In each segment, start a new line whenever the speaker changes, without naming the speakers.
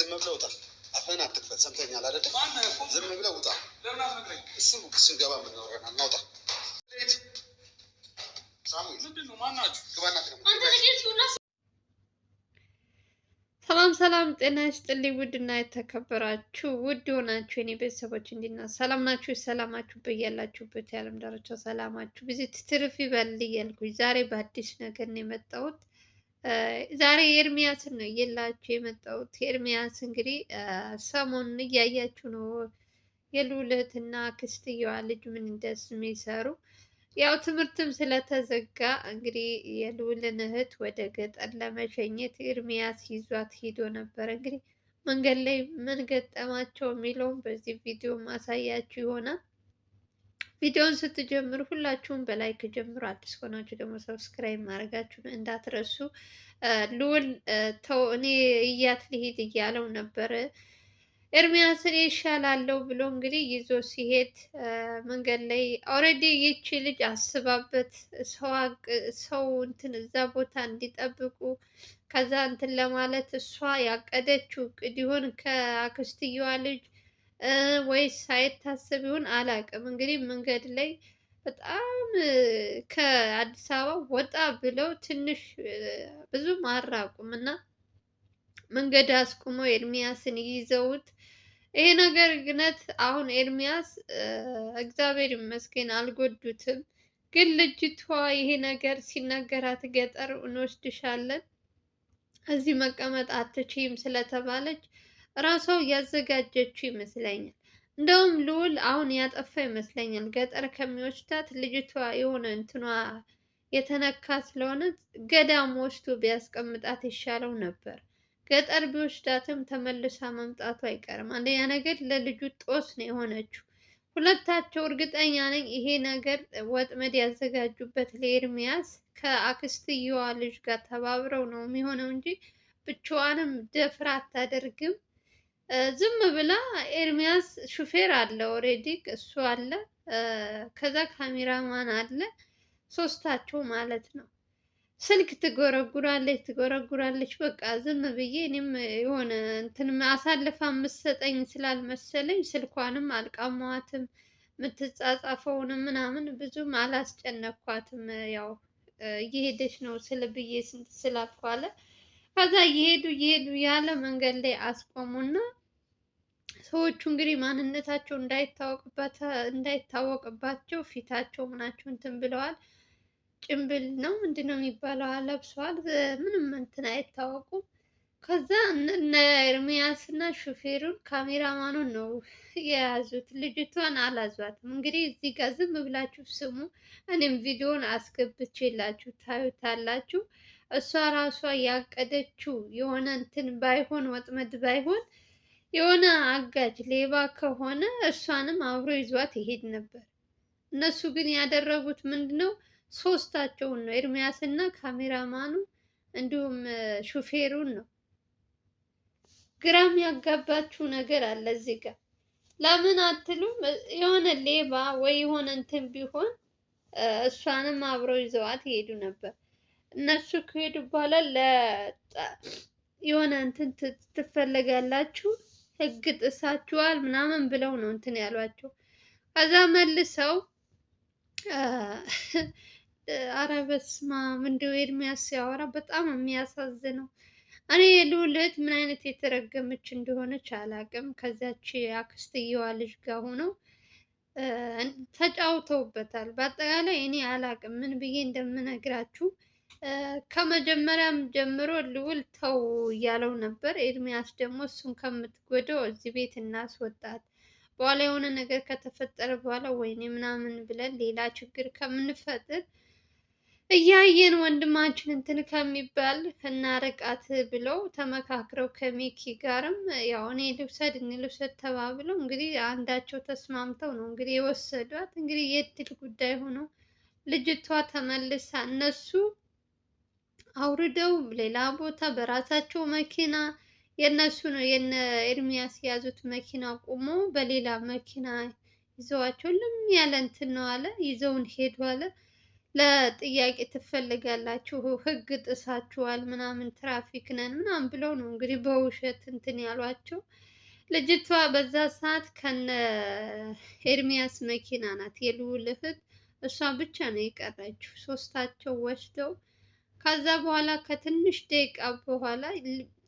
ዝም ብለህ ውጣ። አፈን አትክፈት። ሰምተኛል አይደል? ዝም ብለህ ውጣ። እሱን ገባ የምናወራናል። ናውጣ
ሰላም ሰላም፣ ጤና ይስጥልኝ ውድና የተከበራችሁ ውድ የሆናችሁ የኔ ቤተሰቦች እንዲና ሰላም ናችሁ? ሰላማችሁ በያላችሁበት የዓለም ዳርቻ ሰላማችሁ ብዙ ትርፍ ይበል እያልኩኝ ዛሬ በአዲስ ነገር ነው የመጣሁት። ዛሬ ኤርሚያስን ነው እየላችሁ የመጣሁት። ኤርሚያስ እንግዲህ ሰሞኑን እያያችሁ ነው የልዑል እህትና አክስትየዋ ልጅ ምን እንደሚሰሩ። ያው ትምህርትም ስለተዘጋ እንግዲህ የልዑልን እህት ወደ ገጠር ለመሸኘት ኤርሚያስ ይዟት ሂዶ ነበረ። እንግዲህ መንገድ ላይ ምን ገጠማቸው የሚለውም በዚህ ቪዲዮ ማሳያችሁ ይሆናል። ቪዲዮውን ስትጀምሩ ሁላችሁም በላይክ ጀምሩ። አዲስ ከሆናችሁ ደግሞ ሰብስክራይብ ማድረጋችሁን እንዳትረሱ። ልዑል ተው እኔ እያት ልሂድ እያለው ነበረ። ኤርሚያስን ይሻላለው ብሎ እንግዲህ ይዞ ሲሄድ መንገድ ላይ ኦልሬዲ ይቺ ልጅ አስባበት ሰው እንትን እዛ ቦታ እንዲጠብቁ ከዛ እንትን ለማለት እሷ ያቀደችው እቅድ ይሆን ከአክስትየዋ ልጅ ወይስ ሳይታሰብ ይሆን አላውቅም። እንግዲህ መንገድ ላይ በጣም ከአዲስ አበባ ወጣ ብለው ትንሽ ብዙም አራቁም እና መንገድ አስቁመው ኤርሚያስን ይዘውት ይሄ ነገር ግነት አሁን ኤርሚያስ እግዚአብሔር ይመስገን አልጎዱትም። ግን ልጅቷ ይሄ ነገር ሲነገራት ገጠር እንወስድሻለን እዚህ መቀመጥ አትችይም ስለተባለች ራሷ ያዘጋጀችው ይመስለኛል። እንደውም ልዑል አሁን ያጠፋ ይመስለኛል። ገጠር ከሚወስዳት ልጅቷ የሆነ እንትኗ የተነካ ስለሆነ ገዳም ወስዶ ቢያስቀምጣት ይሻለው ነበር። ገጠር ቢወስዳትም ተመልሳ መምጣቱ አይቀርም። አንደኛ ነገር ለልጁ ጦስ ነው የሆነችው። ሁለታቸው እርግጠኛ ነኝ ይሄ ነገር ወጥመድ ያዘጋጁበት ለኤርሚያስ ከአክስትየዋ ልጅ ጋር ተባብረው ነው የሚሆነው እንጂ ብቻዋንም ደፍራ አታደርግም። ዝም ብላ ኤርሚያስ ሹፌር አለ ኦሬዲ እሱ አለ፣ ከዛ ካሜራማን አለ፣ ሶስታቸው ማለት ነው። ስልክ ትጎረጉራለች። በቃ ዝም ብዬ እኔም የሆነ እንትን አሳልፋ የምትሰጠኝ ስላልመሰለኝ ስልኳንም አልቃማዋትም። የምትጻጻፈውንም ምናምን ብዙም አላስጨነኳትም። ያው እየሄደች ነው ስል ብዬ ስንት ስላልኳለ ከዛ እየሄዱ ያለ መንገድ ላይ አስቆሙና ሰዎቹ እንግዲህ ማንነታቸው እንዳይታወቅባቸው ፊታቸው ምናቸው እንትን ብለዋል። ጭምብል ነው ምንድነው የሚባለው ለብሰዋል። ምንም እንትን አይታወቁም። ከዛ እነ ኤርሚያስ እና ሹፌሩን ካሜራማኑን ነው የያዙት። ልጅቷን አላዟትም። እንግዲህ እዚህ ጋር ዝም ብላችሁ ስሙ። እኔም ቪዲዮን አስገብቼላችሁ ታዩታላችሁ። እሷ ራሷ ያቀደችው የሆነ እንትን ባይሆን ወጥመድ ባይሆን የሆነ አጋጅ ሌባ ከሆነ እሷንም አብሮ ይዟት ይሄድ ነበር። እነሱ ግን ያደረጉት ምንድነው? ሶስታቸውን ነው፣ ኤርሚያስ እና ካሜራማኑ እንዲሁም ሹፌሩን ነው። ግራም ያጋባችሁ ነገር አለ እዚህ ጋር። ለምን አትሉም? የሆነ ሌባ ወይ የሆነ እንትን ቢሆን እሷንም አብረው ይዘዋት ይሄዱ ነበር። እነሱ ከሄዱ በኋላ የሆነ እንትን ትፈለጋላችሁ፣ ህግ ጥሳችኋል ምናምን ብለው ነው እንትን ያሏቸው። ከዛ መልሰው አረ በስመ አብ እንደው ኤርሚያስ ሲያወራ በጣም የሚያሳዝነው። እኔ የልዑል እህት ምን አይነት የተረገመች እንደሆነች አላውቅም። ከዛች አክስትየዋ ልጅ ጋር ሆነው ተጫውተውበታል። በአጠቃላይ እኔ አላውቅም ምን ብዬ እንደምነግራችሁ። ከመጀመሪያም ጀምሮ ልዑል ተው እያለው ነበር። ኤርሚያስ ደግሞ እሱን ከምትጎዳው እዚህ ቤት እናስወጣት፣ በኋላ የሆነ ነገር ከተፈጠረ በኋላ ወይኔ ምናምን ብለን ሌላ ችግር ከምንፈጥር እያየን ወንድማችን እንትን ከሚባል እናርቃት ብለው ተመካክረው ከሚኪ ጋርም ያው እኔ ልውሰድ ተባብለው እንግዲህ አንዳቸው ተስማምተው ነው እንግዲህ የወሰዷት። እንግዲህ የእድል ጉዳይ ሆኖ ልጅቷ ተመልሳ እነሱ አውርደው ሌላ ቦታ በራሳቸው መኪና የእነሱ ነው የነ ኤርሚያስ የያዙት መኪና ቆሞ በሌላ መኪና ይዘዋቸው ልም ያለ እንትን ነው አለ ይዘውን ሄዱ አለ። ለጥያቄ ትፈልጋላችሁ፣ ህግ ጥሳችኋል ምናምን ትራፊክ ነን ምናምን ብለው ነው እንግዲህ በውሸት እንትን ያሏቸው። ልጅቷ በዛ ሰዓት ከነ ኤርሚያስ መኪና ናት የልዑል እህት፣ እሷ ብቻ ነው የቀረችው። ሶስታቸው ወስደው ከዛ በኋላ ከትንሽ ደቂቃ በኋላ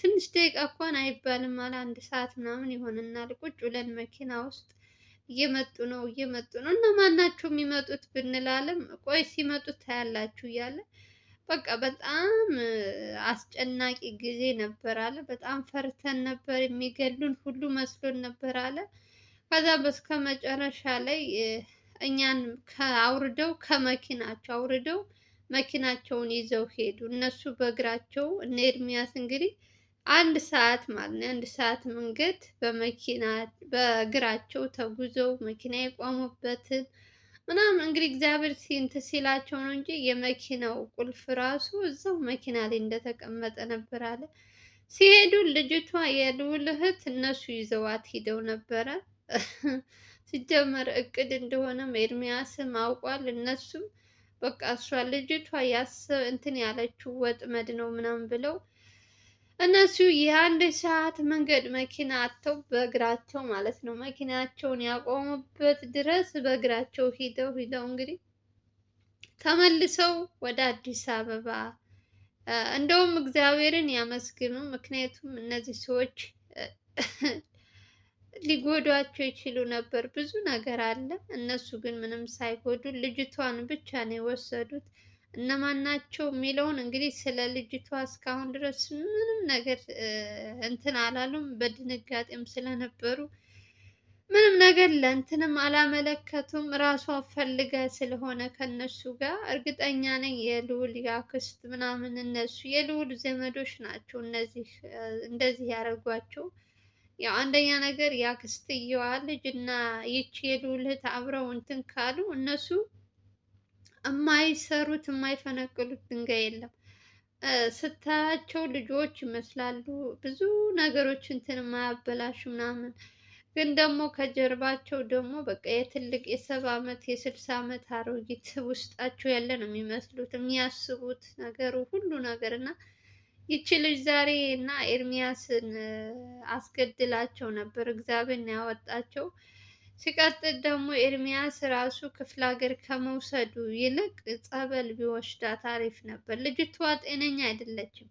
ትንሽ ደቂቃ እንኳን አይባልም አለ 1 ሰዓት ምናምን ይሆንናል ቁጭ ብለን መኪና ውስጥ እየመጡ ነው እና ማናቸው የሚመጡት ብንላለም ቆይ ሲመጡ ታያላችሁ እያለ በቃ በጣም አስጨናቂ ጊዜ ነበር አለ። በጣም ፈርተን ነበር፣ የሚገሉን ሁሉ መስሎን ነበር አለ። ከዛ በስከ መጨረሻ ላይ እኛን አውርደው ከመኪናቸው አውርደው መኪናቸውን ይዘው ሄዱ። እነሱ በእግራቸው እነ ኤርሚያስ እንግዲህ 1 ሰዓት ማለት ነው፣ 1 ሰዓት መንገድ በመኪና በእግራቸው ተጉዘው መኪና የቆሙበትን ምናምን እንግዲህ እግዚአብሔር ሲንት ሲላቸው ነው እንጂ የመኪናው ቁልፍ ራሱ እዛው መኪና ላይ እንደተቀመጠ ነበር አለ። ሲሄዱ ልጅቷ የልዑል እህት እነሱ ይዘዋት ሂደው ነበረ። ሲጀመር እቅድ እንደሆነም ኤርሚያስም አውቋል። እነሱም በቃ እሷ ልጅቷ እንትን ያለችው ወጥመድ ነው ምናምን ብለው እነሱ የ1 ሰዓት መንገድ መኪና አጥተው በእግራቸው ማለት ነው መኪናቸውን ያቆሙበት ድረስ በእግራቸው ሂደው እንግዲህ ተመልሰው ወደ አዲስ አበባ። እንደውም እግዚአብሔርን ያመስግኑ። ምክንያቱም እነዚህ ሰዎች ሊጎዷቸው ይችሉ ነበር፣ ብዙ ነገር አለ። እነሱ ግን ምንም ሳይጎዱ ልጅቷን ብቻ ነው የወሰዱት። እነማን ናቸው የሚለውን እንግዲህ ስለ ልጅቷ እስካሁን ድረስ ምንም ነገር እንትን አላሉም። በድንጋጤም ስለነበሩ ምንም ነገር ለእንትንም አላመለከቱም። ራሷ ፈልጋ ስለሆነ ከነሱ ጋር እርግጠኛ ነኝ የልዑል አክስት ምናምን እነሱ የልዑል ዘመዶች ናቸው እነዚህ እንደዚህ ያደረጓቸው። ያው አንደኛ ነገር የአክስትየዋ ልጅ እና ይቺ የልዑል እህት አብረው እንትን ካሉ እነሱ የማይሰሩት የማይፈነቅሉት ድንጋይ የለም። ስታያቸው ልጆች ይመስላሉ፣ ብዙ ነገሮች እንትን የማያበላሹ ምናምን፣ ግን ደግሞ ከጀርባቸው ደግሞ በቃ የትልቅ የ70 ዓመት የ60 ዓመት አሮጊት ውስጣቸው ያለ ነው የሚመስሉት። የሚያስቡት ነገሩ ሁሉ ነገር እና ይቺ ልጅ ዛሬ እና ኤርሚያስን አስገድላቸው ነበር፣ እግዚአብሔር ነው ያወጣቸው። ሲቀጥል ደግሞ ኤርሚያስ ራሱ ክፍለ ሀገር ከመውሰዱ ይልቅ ጸበል ቢወስዳት አሪፍ ነበር። ልጅቷ ጤነኛ አይደለችም።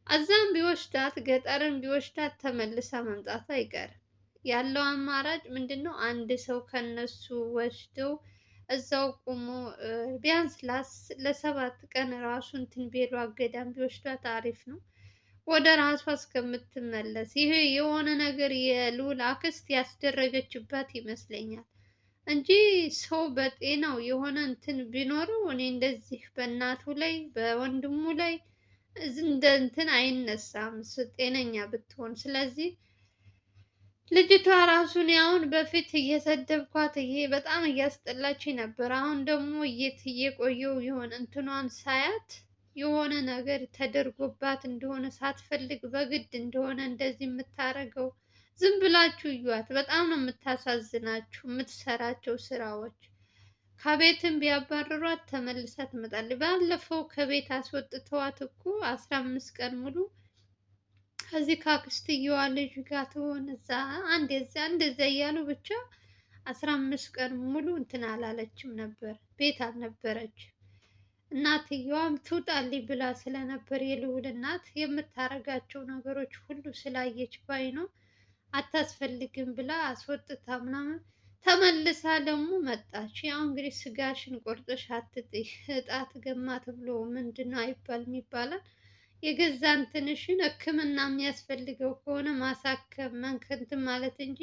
እዛም ቢወስዳት ገጠርም ቢወስዳት ተመልሳ መምጣቱ አይቀርም። ያለው አማራጭ ምንድነው? አንድ ሰው ከነሱ ወስደው እዛው ቆሞ ቢያንስ ለ7 ቀን ራሱ እንትን ቢሉ አገዳም ቢወስዷት አሪፍ ነው፣ ወደ ራሷ እስከምትመለስ። ይሄ የሆነ ነገር የልዑል አክስት ያስደረገችባት ይመስለኛል እንጂ ሰው በጤናው የሆነ እንትን ቢኖረው እኔ እንደዚህ በእናቱ ላይ በወንድሙ ላይ እንደ እንትን አይነሳም ጤነኛ ብትሆን። ስለዚህ ልጅቷ ራሱን አሁን በፊት እየሰደብኳት ይሄ በጣም እያስጠላችኝ ነበር። አሁን ደግሞ እየቆየው የሆነ እንትኗን ሳያት የሆነ ነገር ተደርጎባት እንደሆነ ሳትፈልግ በግድ እንደሆነ እንደዚህ የምታረገው። ዝም ብላችሁ እዩዋት። በጣም ነው የምታሳዝናችሁ የምትሰራቸው ስራዎች። ከቤትም ቢያባርሯት ተመልሳ ትመጣለች። ባለፈው ከቤት አስወጥተዋት እኮ 15 ቀን ሙሉ ከዚህ ከአክስትየዋ ልጅ ጋር ትሆን እዛ እንደዛ እያሉ ብቻ 15 ቀን ሙሉ እንትን አላለችም ነበር፣ ቤት አልነበረች። እናትየዋም ትውጣልኝ ብላ ስለነበር የልዑል እናት የምታረጋቸው ነገሮች ሁሉ ስላየች ባይ ነው አታስፈልግም ብላ አስወጥታ ምናምን ተመልሳ ደግሞ መጣች። ያው እንግዲህ ስጋሽን ቆርጠሽ አትጥይ፣ እጣት ገማ ተብሎ ምንድነው አይባልም ይባላል። የገዛ እንትንሽን ሕክምና የሚያስፈልገው ከሆነ ማሳከም መንከንትን ማለት እንጂ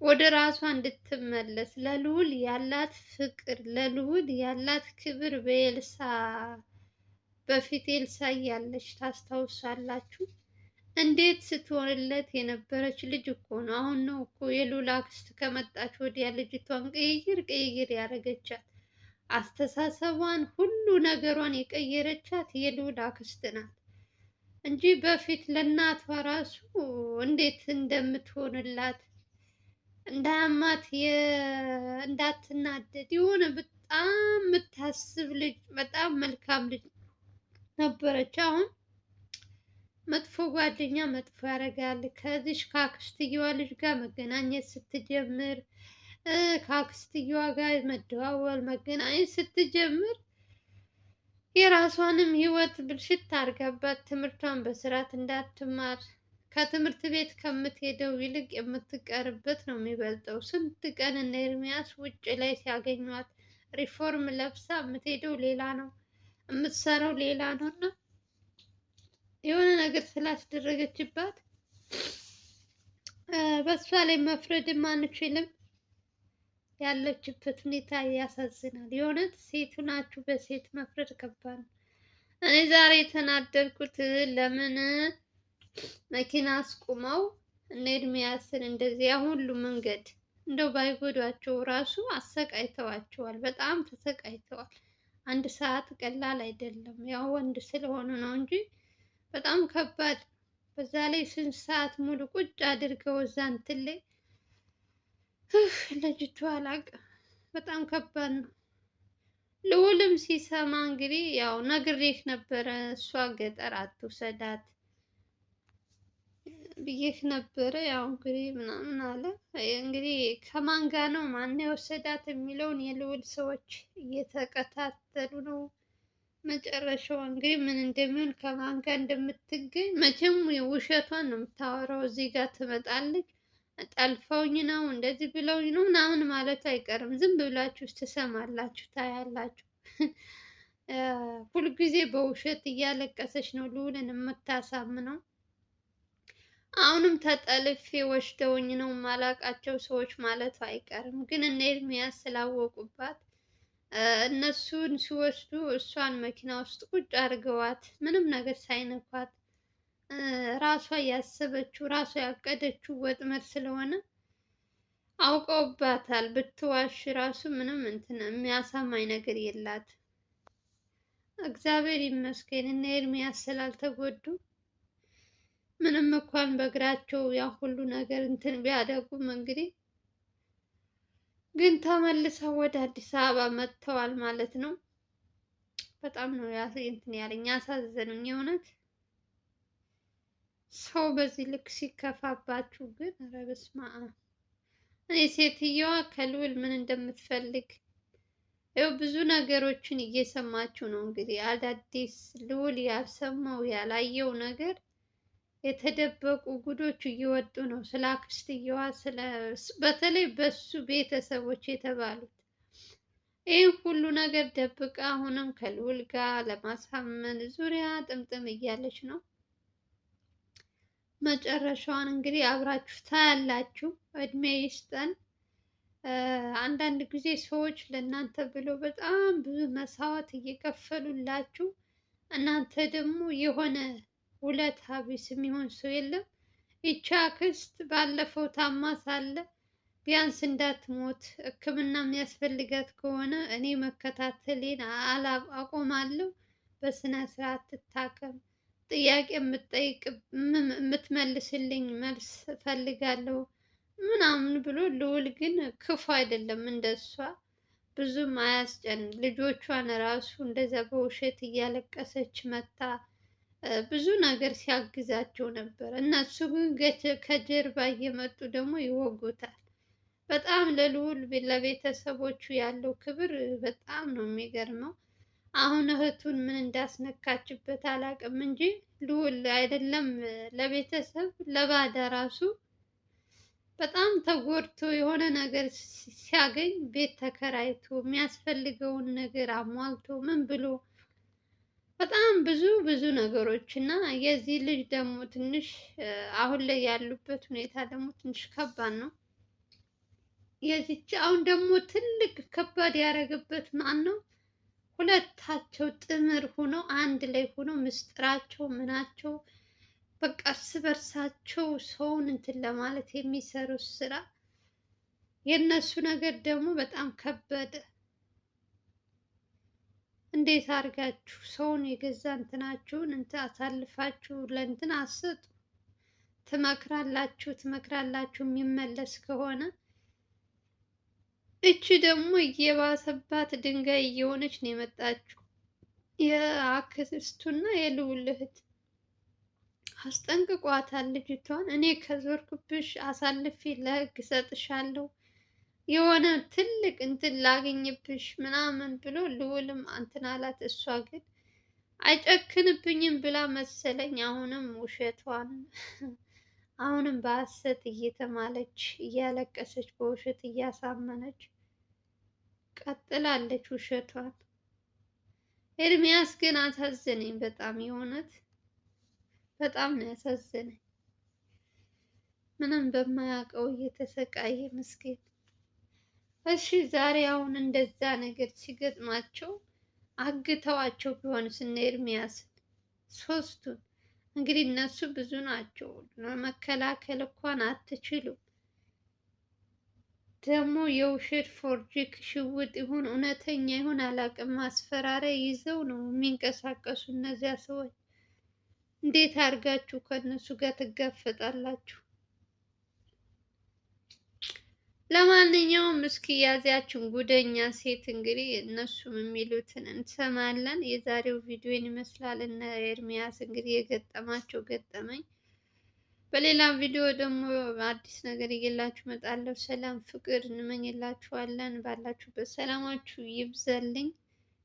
ወደ ራሷ እንድትመለስ ለልዑል ያላት ፍቅር ለልዑል ያላት ክብር በኤልሳ በፊት ኤልሳ እያለች ታስታውሳላችሁ። እንዴት ስትሆንለት የነበረች ልጅ እኮ ነው። አሁን ነው እኮ የልዑል አክስት ከመጣች ወዲያ ልጅቷን ቅይር ያደረገቻት። አስተሳሰቧን ሁሉ ነገሯን የቀየረቻት የልዑል አክስት ናት እንጂ በፊት ለእናቷ ራሱ እንዴት እንደምትሆንላት እንዳያማት እንዳትናደድ የሆነ በጣም የምታስብ ልጅ፣ በጣም መልካም ልጅ ነበረች። አሁን መጥፎ ጓደኛ መጥፎ ያደርጋል። ከዚሽ ከአክስትየዋ ልጅ ጋር መገናኘት ስትጀምር፣ ከአክስትየዋ ጋር መደዋወል መገናኘት ስትጀምር የራሷንም ህይወት ብልሽት አድርጋባት ትምህርቷን በስርዓት እንዳትማር ከትምህርት ቤት ከምትሄደው ይልቅ የምትቀርበት ነው የሚበልጠው። ስንት ቀን እነ ኤርሚያስ ውጭ ላይ ሲያገኟት ሪፎርም ለብሳ የምትሄደው ሌላ ነው፣ የምትሰራው ሌላ ነው እና የሆነ ነገር ስላስደረገችባት በእሷ ላይ መፍረድም አንችልም። ያለችበት ሁኔታ ያሳዝናል። የእውነት ሴት ናችሁ በሴት መፍረድ ከባድ ነው። እኔ ዛሬ የተናደድኩት ለምን መኪና አስቁመው እነ ኤርሚያስን እንደዚህ ያ ሁሉ መንገድ እንደው ባይጎዷቸው ራሱ አሰቃይተዋቸዋል። በጣም ተሰቃይተዋል። አንድ ሰዓት ቀላል አይደለም። ያው ወንድ ስለሆኑ ነው እንጂ በጣም ከባድ። በዛ ላይ ስንት ሰዓት ሙሉ ቁጭ አድርገው እዛ እንትን ላይ ልጅቷ አላቅም። በጣም ከባድ ነው። ልዑልም ሲሰማ እንግዲህ ያው ነግሬህ ነበረ፣ እሷ ገጠር አትውሰዳት ብዬህ ነበረ። ያው እንግዲህ ምናምን አለ። እንግዲህ ከማን ጋር ነው ማን የወሰዳት የሚለውን የልዑል ሰዎች እየተከታተሉ ነው። መጨረሻዋ እንግዲህ ምን እንደሚሆን ከማን ጋር እንደምትገኝ መቼም ውሸቷን ነው የምታወራው። እዚህ ጋር ትመጣለች ጠልፈውኝ ነው እንደዚህ ብለውኝ ነው ምናምን ማለቱ አይቀርም። ዝም ብላችሁ ትሰማላችሁ፣ ታያላችሁ። ሁልጊዜ በውሸት እያለቀሰች ነው ልዑልን የምታሳምነው። አሁንም ተጠልፌ ወስደውኝ ነው ማላቃቸው ሰዎች ማለቱ አይቀርም። ግን እነ ኤርሚያስ ስላወቁባት እነሱን ሲወስዱ እሷን መኪና ውስጥ ቁጭ አድርገዋት ምንም ነገር ሳይነኳት ራሷ ያሰበችው ራሷ ያቀደችው ወጥመድ ስለሆነ አውቀውባታል። ብትዋሽ ራሱ ምንም እንትን የሚያሳማኝ ነገር የላት። እግዚአብሔር ይመስገን እነ ኤርሚያስ ስላልተጎዱ። ምንም እንኳን በእግራቸው ያ ሁሉ ነገር እንትን ቢያደርጉም እንግዲህ ግን ተመልሰው ወደ አዲስ አበባ መጥተዋል ማለት ነው። በጣም ነው እንትን ያለኝ ያሳዘኑኝ። የእውነት ሰው በዚህ ልክ ሲከፋባችሁ ግን ኧረ በስመ አብ። እኔ ሴትየዋ ከልዑል ምን እንደምትፈልግ ይኸው ብዙ ነገሮችን እየሰማችሁ ነው እንግዲህ አዳዲስ ልዑል ያልሰማው ያላየው ነገር የተደበቁ ጉዶች እየወጡ ነው። ስለ አክስትየዋ በተለይ በሱ ቤተሰቦች የተባሉት ይህ ሁሉ ነገር ደብቃ አሁንም ከልዑል ጋር ለማሳመን ዙሪያ ጥምጥም እያለች ነው። መጨረሻዋን እንግዲህ አብራችሁ ታያላችሁ። እድሜ ይስጠን። አንዳንድ ጊዜ ሰዎች ለእናንተ ብለው በጣም ብዙ መስዋዕት እየከፈሉላችሁ እናንተ ደግሞ የሆነ ውለታ ቢስ የሚሆን ሰው የለም። ይቺ አክስት ባለፈው ታማ ሳለ ቢያንስ እንዳትሞት ሕክምና የሚያስፈልጋት ከሆነ እኔ መከታተሌን አቆማለሁ፣ በስነ ስርዓት ትታከም፣ ጥያቄ የምትጠይቅ የምትመልስልኝ መልስ እፈልጋለሁ ምናምን ብሎ ልዑል ግን ክፉ አይደለም እንደሷ ብዙም አያስጨን። ልጆቿን ራሱ እንደዛ በውሸት እያለቀሰች መታ ብዙ ነገር ሲያግዛቸው ነበር። እነሱ ግን ከጀርባ እየመጡ ደግሞ ይወጉታል። በጣም ለልዑል ለቤተሰቦቹ ያለው ክብር በጣም ነው የሚገርመው። አሁን እህቱን ምን እንዳስነካችበት አላውቅም እንጂ ልዑል አይደለም ለቤተሰብ ለባዳ ራሱ በጣም ተጎድቶ የሆነ ነገር ሲያገኝ ቤት ተከራይቶ የሚያስፈልገውን ነገር አሟልቶ ምን ብሎ በጣም ብዙ ነገሮች እና የዚህ ልጅ ደግሞ ትንሽ አሁን ላይ ያሉበት ሁኔታ ደግሞ ትንሽ ከባድ ነው። የዚች አሁን ደግሞ ትልቅ ከባድ ያደረገበት ማን ነው? ሁለታቸው ጥምር ሆነው አንድ ላይ ሆነው ምስጢራቸው ምናቸው በቃ እርስ በርሳቸው ሰውን እንትን ለማለት የሚሰሩት ስራ የእነሱ ነገር ደግሞ በጣም ከበደ። እንዴት አድርጋችሁ ሰውን የገዛ እንትናችሁን እንትን አሳልፋችሁ ለእንትን አሰጡ? ትመክራላችሁ የሚመለስ ከሆነ እቺ ደግሞ እየባሰባት ድንጋይ እየሆነች ነው የመጣችው። የአክስቱና የልዑል እህት አስጠንቅቋታል ልጅቷን። እኔ ከዞርኩብሽ አሳልፌ ለህግ እሰጥሻለሁ፣ የሆነ ትልቅ እንትን ላገኝብሽ ምናምን ብሎ ልዑልም እንትን አላት። እሷ ግን አይጨክንብኝም ብላ መሰለኝ አሁንም ውሸቷን አሁንም በሐሰት እየተማለች እያለቀሰች በውሸት እያሳመነች ቀጥላለች ውሸቷን። ኤርሚያስ ግን አሳዘነኝ በጣም የእውነት በጣም ነው ያሳዘነኝ። ምንም በማያውቀው እየተሰቃየ ምስኪን። እሺ ዛሬ አሁን እንደዛ ነገር ሲገጥማቸው አግተዋቸው ቢሆንስ እነ ኤርሚያስን ሶስቱን? እንግዲህ እነሱ ብዙ ናቸው፣ ለመከላከል እንኳን አትችሉም። ደግሞ የውሸት ፎርጂክ ሽውጥ ይሁን እውነተኛ ይሁን አላውቅም፣ ማስፈራሪያ ይዘው ነው የሚንቀሳቀሱ እነዚያ ሰዎች። እንዴት አድርጋችሁ ከእነሱ ጋር ትጋፈጣላችሁ? ለማንኛውም እስኪ ያዚያችን ጉደኛ ሴት እንግዲህ እነሱም የሚሉትን እንሰማለን። የዛሬው ቪዲዮን ይመስላል። እነ ኤርሚያስ እንግዲህ የገጠማቸው ገጠመኝ። በሌላ ቪዲዮ ደግሞ አዲስ ነገር እየላችሁ እመጣለሁ። ሰላም ፍቅር እንመኝላችኋለን። ባላችሁበት ሰላማችሁ ይብዛልኝ።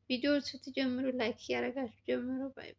ቪዲዮውን ስትጀምሩ ላይክ እያደረጋችሁ ጀምሮ ባይ